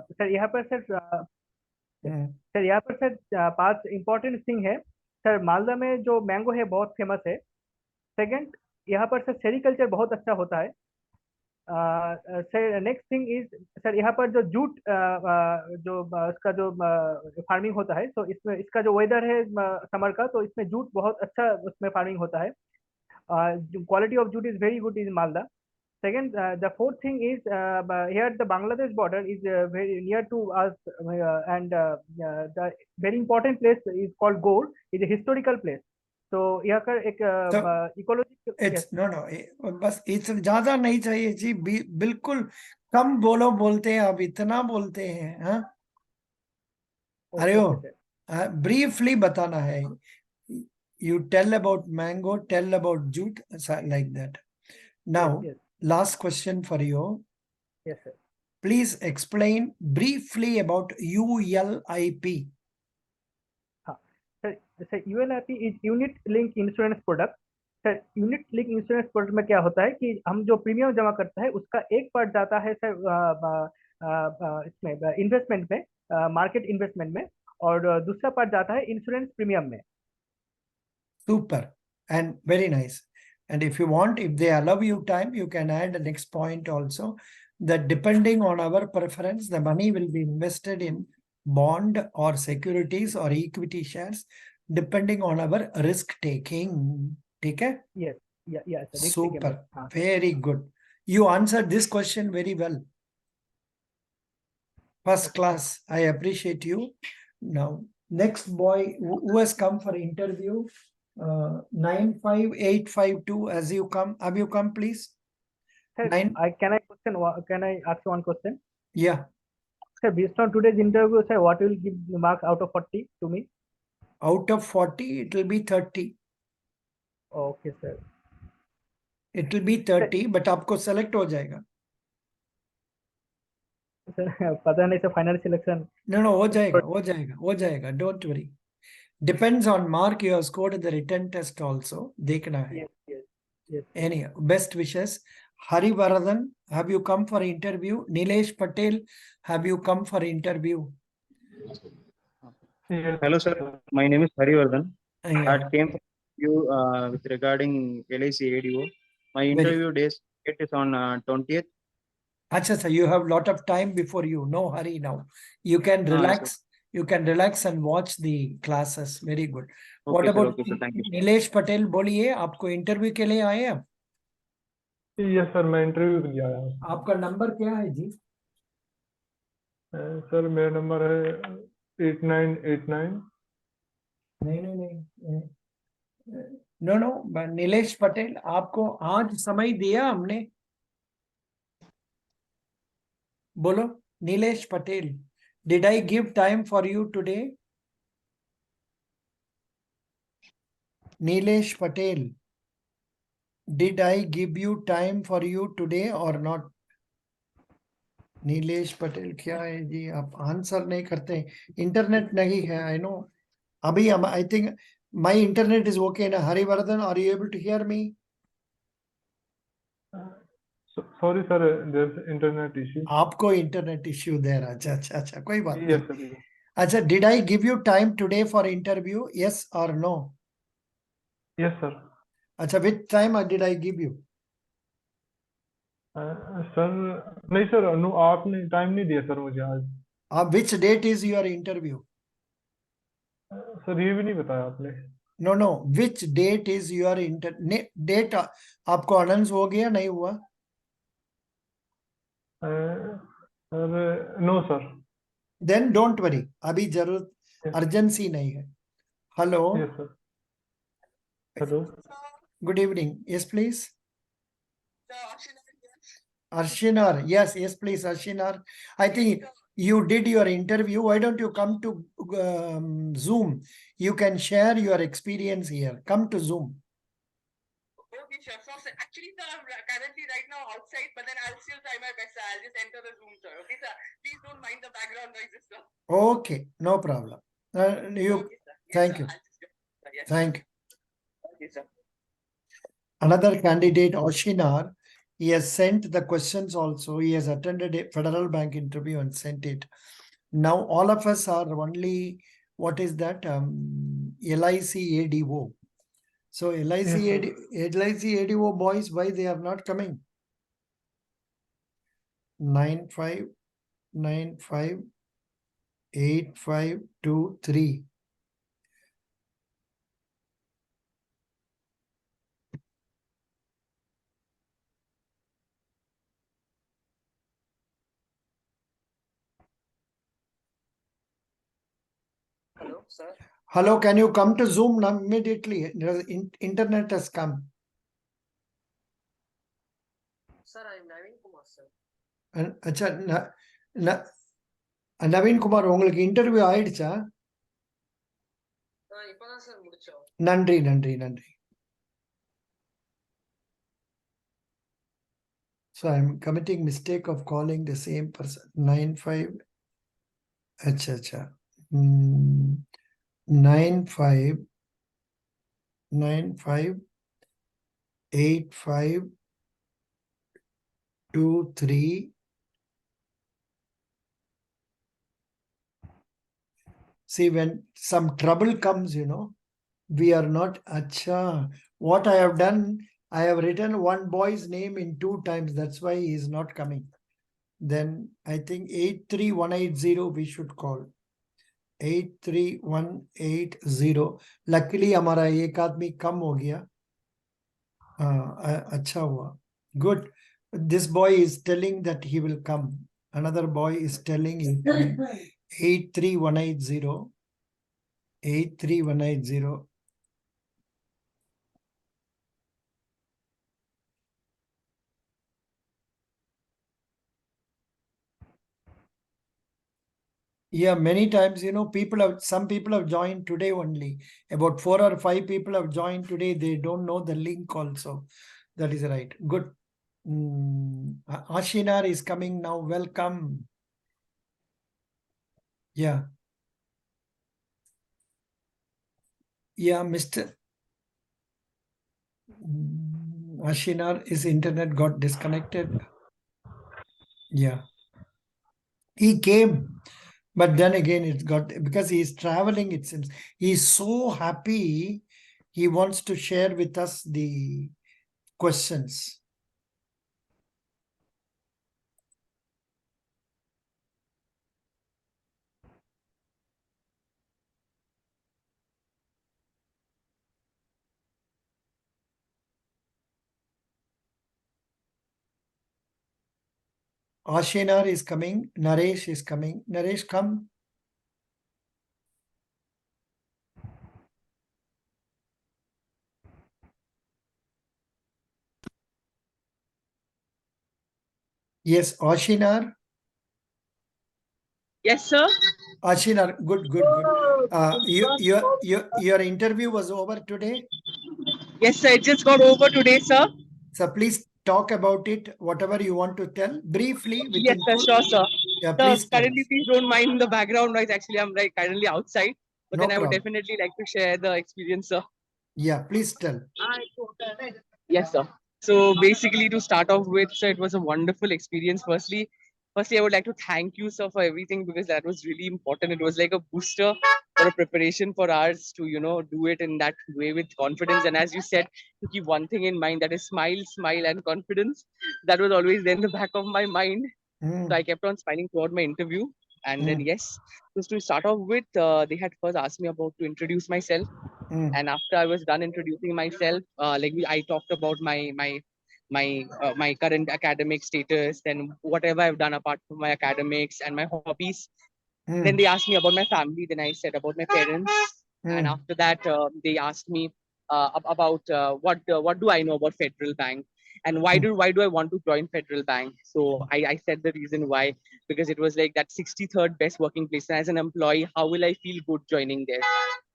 Sir यहाँ पर sir 5 important thing है सर। मालदा में जो मैंगो है बहुत फेमस है। सेकंड, यहाँ पर सर सेरिकल्चर बहुत अच्छा होता है। Sir next thing is sir यहाँ पर जो जूट इसका जो फार्मिंग होता है, तो इसमें इसका जो वेदर है समर का, तो इसमें जूट बहुत अच्छा उसमें फार्मिंग होता है। Quality of jute is very good in Malda. Second, the fourth thing is here the Bangladesh border is very near to us, and the very important place is called Gaur. It's a historical place. तो यहाँ का एक ecology it's no no बस इतना ज्यादा नहीं चाहिए जी, बिल्कुल कम बोलते हैं, अब इतना बोलते हैं। हाँ अरे ओ ब्रीफली बताना है। You tell about mango, tell about jute, like that. Now, yes. last question for you. Yes, sir. Please explain briefly about ULIP. हाँ sir ULIP is unit link insurance product. Sir unit link insurance product में क्या होता है कि हम जो premium जमा करते हैं उसका एक पार्ट जाता है सर इसमें इन्वेस्टमेंट में, मार्केट इन्वेस्टमेंट में, और दूसरा पार्ट जाता है इंश्योरेंस प्रीमियम में। Super and very nice. And if you want, if they allow you time, you can add the next point also, that depending on our preference, the money will be invested in bond or securities or equity shares, depending on our risk taking. Okay? Yes, yeah, sir. Super, very good. You answered this question very well. First class. I appreciate you. Now, next boy who has come for interview, 95852. As you come, have you come, please? Sir, can I ask one question? Yeah. Sir, based on today's interview, sir, what will give the marks out of 40 to me? Out of 40, it will be 30. Okay, sir. It will be 30, but आपको select हो जाएगा। Sir पता नहीं sir, final selection. No, हो जाएगा, don't worry. Depends on mark you have scored in the written test also. देखना है। Yes. Anyhow, best wishes. Harivardhan, have you come for interview? Nilesh Patel, have you come for interview? Hello, sir. My name is Harivardhan. Yeah. I came for you with regarding LIC ADO. My interview date is on 20th. Acha, sir, you have lot of time before you. No hurry now. You can relax. Yes, you can relax and watch the classes. Very good. Okay, What sir, about okay, sir, thank you. Nilesh Patel? बोलिए, आपको interview के लिए आए हैं? Yes sir, मैं interview के लिए आया हूँ। आपका नंबर क्या है जी? सर मेरा नंबर है 8989। नहीं नो नीलेश पटेल, आपको आज समय दिया हमने? बोलो Nilesh Patel, did I give time for you today? Nilesh Patel, did I give you time for you today or not? Nilesh Patel क्या है जी, आप आंसर नहीं करते, इंटरनेट नहीं है। आई नो, अभी हम I think my internet is okay ना? Harivardhan, are you able to hear me? Sorry sir, there is internet issue. आपको इंटरनेट इश्यू दे रहा? अच्छा, कोई बात नहीं। Yes sir. अच्छा, did I give you time today for interview? Yes और नो? Yes sir. अच्छा, which time did I give you? Sir नहीं सर, आपने टाइम नहीं दिया सर मुझे आज। Which date is your interview? Sir ये भी नहीं बताया आपने। No, which date is your date आपको अनाउंस हो गया नहीं हुआ? Sir no sir. Then don't worry, अभी जरूरत अर्जेंसी नहीं है। Hello. Yes sir. Hello, good evening. Yes please. Arshinar, yes, please, Arshinar. I think you did your interview. Why don't you come to Zoom? You can share your experience here. Come to Zoom. Okay, sure. So, actually, sir, I'm currently right now outside, but then I'll still try my best. I'll just enter the Zoom, sir. Okay, sir. Please don't mind the background noises, sir. Okay, no problem. Okay, sir. Yes, thank sir. you. Thank you. Okay, sir. another candidate, Ashinar, He has sent the questions also. He has attended a Federal Bank interview and sent it. Now all of us are only, what is that? LIC ADO. So LIC, LIC ADO boys, why they are not coming? 95958523. Hello, sir. Hello, can you come to Zoom now immediately? Internet has come. Sir, I'm Naveen Kumar, sir. அச்சா நவீன் குமார், உங்களுக்கு interview ஆயிடுச்சா? இப்பதான் sir முடிச்சோம். நன்றி நன்றி நன்றி. So I'm committing mistake of calling the same person. 95. Acha. 95958523. See, when some trouble comes, we are not. Acha, what I have done, I have written one boy's name in 2 times. That's why he is not coming. Then I think 83180 we should call. 83180. Luckily हमारा एक आदमी कम हो गया. अच्छा हुआ. Good. This boy is telling that he will come. Another boy is telling he will come. 83180. 83180. Yeah, many times, some people have joined today only. About 4 or 5 people have joined today. They don't know the link also. That is right. Good. Ashinar is coming now. Welcome. Yeah. Yeah, Mr. Ashinar, his internet got disconnected. Yeah. He came. But then again, it got, because he is traveling, it seems. He is so happy. He wants to share with us the questions. Ashinar is coming. Naresh is coming. Naresh, come. Yes, Ashinar. Yes, sir. Ashinar, good. Your interview was over today? Yes, sir. It just got over today, sir. So please talk about it, whatever you want to tell, briefly. Yes, sir. Sure, sir. Yeah, Sir, please tell. currently, please don't mind the background noise. Actually, I'm currently outside. But No then I would problem. definitely like to share the experience, sir. Yeah, please tell. Yes, sir. So basically, to start off with, sir, it was a wonderful experience. Firstly, I would like to thank you, sir, for everything, because that was really important. It was like a booster for a preparation for ours to, do it in that way with confidence. And as you said, to keep one thing in mind, that is smile, and confidence. That was always there in the back of my mind. So I kept on smiling throughout my interview. And then, yes, just to start off with, they had first asked me about to introduce myself. And after I was done introducing myself, I talked about my current academic status and whatever I've done apart from my academics and my hobbies. Then they asked me about my family. Then I said about my parents. And after that, they asked me about what do I know about Federal Bank, and why do I want to join Federal Bank. So I said the reason why, because it was like that 63rd best working place, and as an employee, how will I feel good joining there?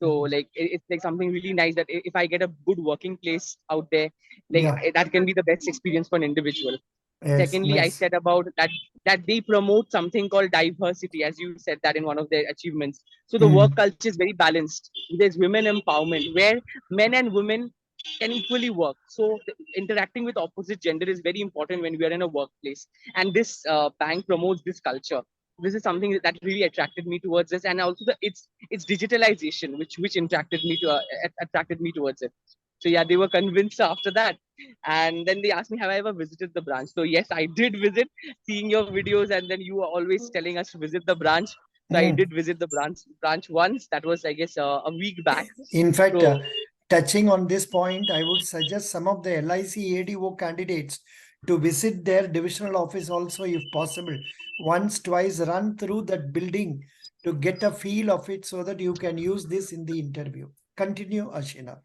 So it's like something really nice that if I get a good working place out there, that can be the best experience for an individual. Yes, secondly, nice. I said about that they promote something called diversity, as you said that in one of their achievements. So the work culture is very balanced. There's women empowerment, where men and women can equally work. So interacting with opposite gender is very important when we are in a workplace. And this bank promotes this culture. This is something that really attracted me towards this, and also it's digitalization which attracted me towards it. So yeah, they were convinced after that, and then they asked me, have I ever visited the branch? So yes, I did visit, seeing your videos, and then you were always telling us to visit the branch. So I did visit the branch once. That was, I guess, a week back. In fact, So, touching on this point, I would suggest some of the LIC ADO candidates to visit their divisional office also, if possible. Once, twice, run through that building to get a feel of it so that you can use this in the interview. Continue, Ashina.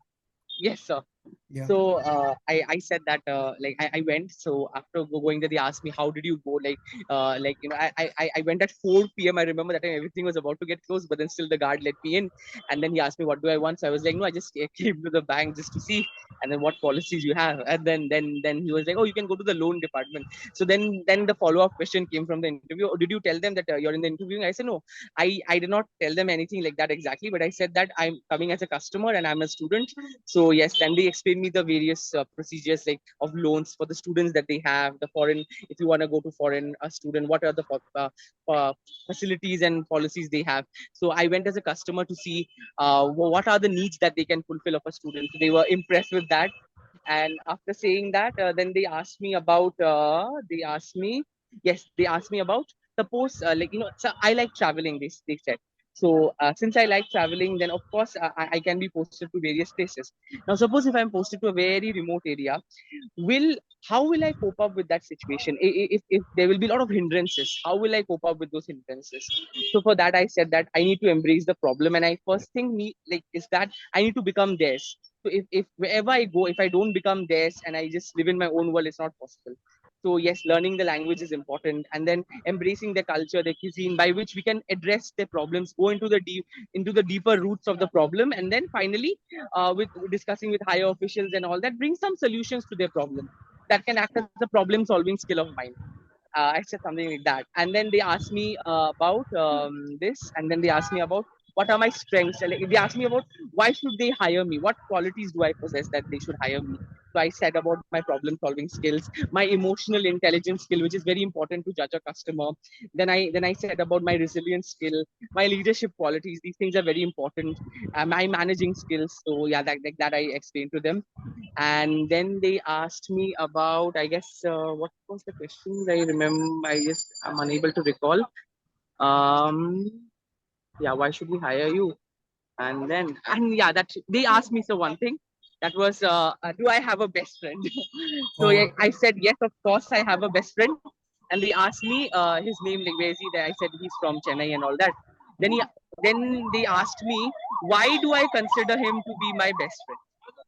yes, sir. Yeah. So I said that I went. So after going there, they asked me, how did you go? I went at 4 p.m. I remember that time everything was about to get closed, but then still the guard let me in. And then he asked me, what do I want? So I was like, no, I just came to the bank just to see, and then what policies you have. And then he was like, oh, you can go to the loan department. So then the follow-up question came from the interview. Oh, did you tell them that you're in the interview? I said, no, I did not tell them anything like that exactly, but I said that I'm coming as a customer and I'm a student. So yes, then they explained me the various procedures like of loans for the students that they have, the foreign, if you want to go to foreign student, what are the facilities and policies they have. So I went as a customer to see what are the needs that they can fulfill of a student. So they were impressed with that. And after saying that, then they asked me about, they asked me about, suppose, so I like traveling, they said. So since I like traveling, then of course I can be posted to various places. Now, suppose if I'm posted to a very remote area, how will I cope up with that situation? If there will be a lot of hindrances, how will I cope up with those hindrances? So for that, I said that I need to embrace the problem, and I first thing is that I need to become theirs. So if wherever I go, if I don't become theirs and I just live in my own world, it's not possible. So yes, learning the language is important, and then embracing the culture, the cuisine, by which we can address their problems, go into the deeper roots of the problem, and then finally, with discussing with higher officials and all that, bring some solutions to their problem that can act as a problem-solving skill of mine. I said something like that, and then they asked me about this, and then they asked me about what are my strengths. And they asked me about why should they hire me, what qualities do I possess that they should hire me. So I said about my problem solving skills, my emotional intelligence skill, which is very important to judge a customer. Then I said about my resilience skill, my leadership qualities. These things are very important. My managing skills. So yeah, that I explained to them. And then they asked me about, I guess, what was the question? I remember, I'm unable to recall. Yeah, why should we hire you? And yeah, that they asked me, so one thing, that was, do I have a best friend? So yeah, I said, yes, of course I have a best friend. And they asked me his name, like, where is he? There, I said he's from Chennai and all that. Then they asked me, why do I consider him to be my best friend?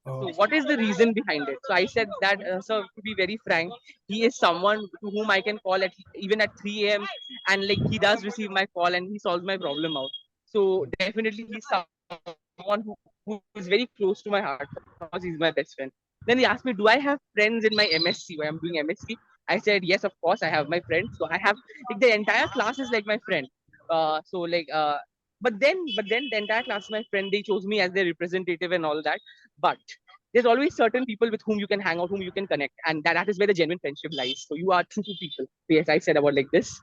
So what is the reason behind it? So I said that, so to be very frank, he is someone to whom I can call at even at 3 a.m. and like he does receive my call and he solves my problem out. So definitely he's someone who is very close to my heart because he's my best friend. Then he asked me, do I have friends in my MSc where I'm doing MSc? I said, yes, of course, I have my friends. So I have, like, the entire class is like my friend. But then the entire class is my friend. They chose me as their representative and all that. But there's always certain people with whom you can hang out, whom you can connect, and that is where the genuine friendship lies. So you are true to people. So yes, I said about like this.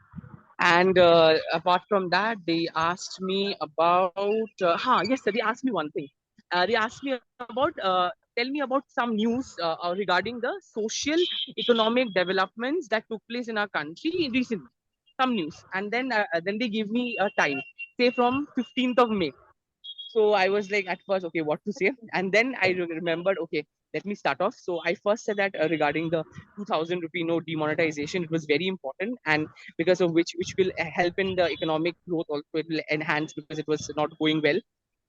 And apart from that, they asked me about, yes, sir, they asked me one thing. They asked me about, tell me about some news regarding the social economic developments that took place in our country recently. Some news. And then they give me a time, say from 15th of May. So I was like, at first, okay, what to say? And then I remembered, okay, let me start off. So I first said that regarding the 2000 rupee note demonetization, it was very important, and because of which will help in the economic growth. Also, it will enhance because it was not going well.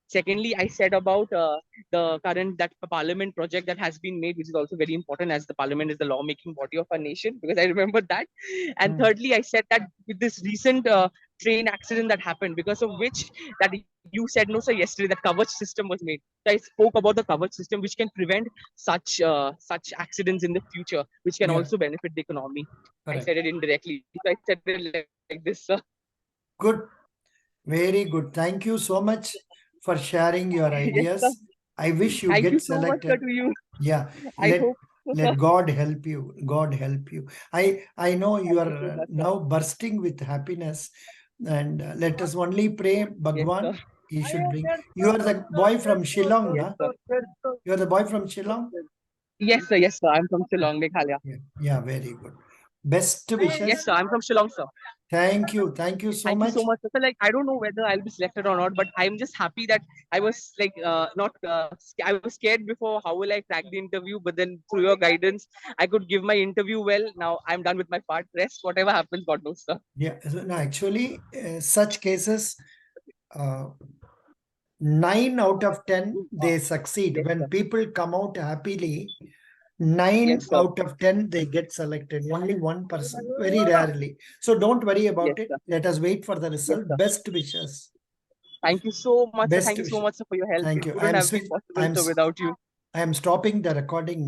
Secondly, I said about the current that parliament project that has been made, which is also very important as the parliament is the lawmaking body of our nation, because I remember that. And thirdly, I said that with this recent train accident that happened, because of which that you said, no, sir, yesterday that coverage system was made. So I spoke about the coverage system, which can prevent such accidents in the future, which can also benefit the economy. Correct. I said it indirectly. So I said it like this, sir. Good. Very good. Thank you so much for sharing your ideas. Yes, I wish you Thank you get so much, sir, selected. to you. Yeah, I hope so, sir. let God help you. God help you. I know you Thank you so are much, sir. now bursting with happiness, and let us only pray, Bhagwan. sir. He should bring. You are the boy from Shillong, Yes, na? sir. You are the boy from Shillong. Yes, sir. Yes, sir. I'm from Shillong, Meghalaya. Yeah, very good. Best wishes. Yes, sir. I'm from Shillong, sir. Thank you so Thank you much. so much, sir. So, like, I don't know whether I'll be selected or not, but I'm just happy that I was like not. I was scared before. How will I crack the interview? But then through your guidance, I could give my interview well. Now I'm done with my part. Rest, whatever happens, God knows, sir. Yeah, so, no, actually, such cases, 9 out of 10 they succeed. Yes, When sir. people come out happily, 9 Yes, sir. out of 10 they get selected. Only 1%, very rarely. So don't worry about Yes, it. sir. Let us wait for the result. sir. Best wishes. Thank you so much, sir. Best Thank you so wishes. much, sir, for your help. Thank It you. couldn't have been possible, sir, without you. I am stopping the recording now.